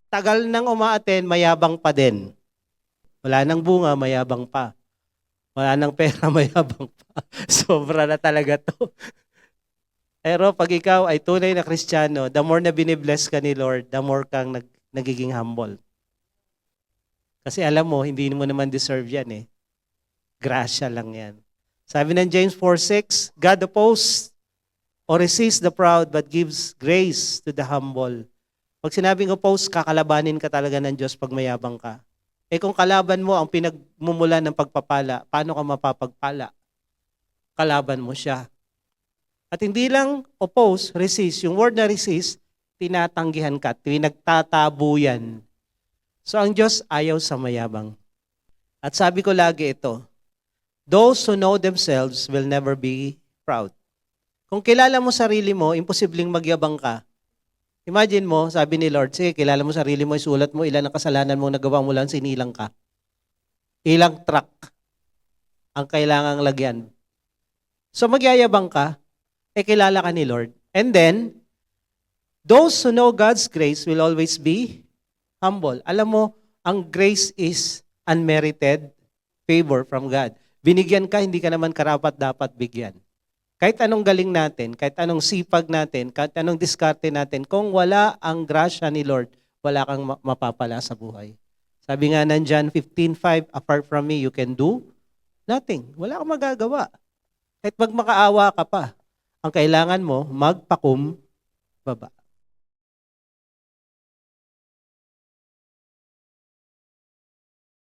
Tagal nang umaaten, mayabang pa din. Wala nang bunga, mayabang pa. Wala nang pera, mayabang pa. Sobra na talaga to. Pero pag ikaw ay tunay na Kristiyano, the more na binibless ka ni Lord, the more kang nagiging humble. Kasi alam mo, hindi mo naman deserve yan eh. Grasya lang yan. Sabi ng James 4:6, God opposes or resists the proud but gives grace to the humble. Pag sinabing oppose, kakalabanin ka talaga ng Diyos pag mayabang ka. Eh kung kalaban mo ang pinagmumulan ng pagpapala, paano ka mapapagpala? Kalaban mo siya. At hindi lang oppose, resist. Yung word na resist, tinatanggihan ka, pinagtatabuyan. So ang Diyos ayaw sa mayabang. At sabi ko lagi ito, those who know themselves will never be proud. Kung kilala mo sarili mo, imposibleng magyabang ka. Imagine mo, sabi ni Lord, sige, kilala mo sarili mo, isulat mo ilan ang kasalanan mo nagawa mo lang, sinilang ka. Ilang truck ang kailangang lagyan. So magyayabang ka, kilala ka ni Lord. And then, those who know God's grace will always be humble. Alam mo, ang grace is unmerited favor from God. Binigyan ka, hindi ka naman karapat dapat bigyan. Kahit anong galing natin, kahit anong sipag natin, kahit anong diskarte natin, kung wala ang grasya ni Lord, wala kang mapapala sa buhay. Sabi nga ng John 15:5, apart from me, you can do nothing. Wala kang magagawa. Kahit magmakaawa ka pa, ang kailangan mo, magpakumbaba.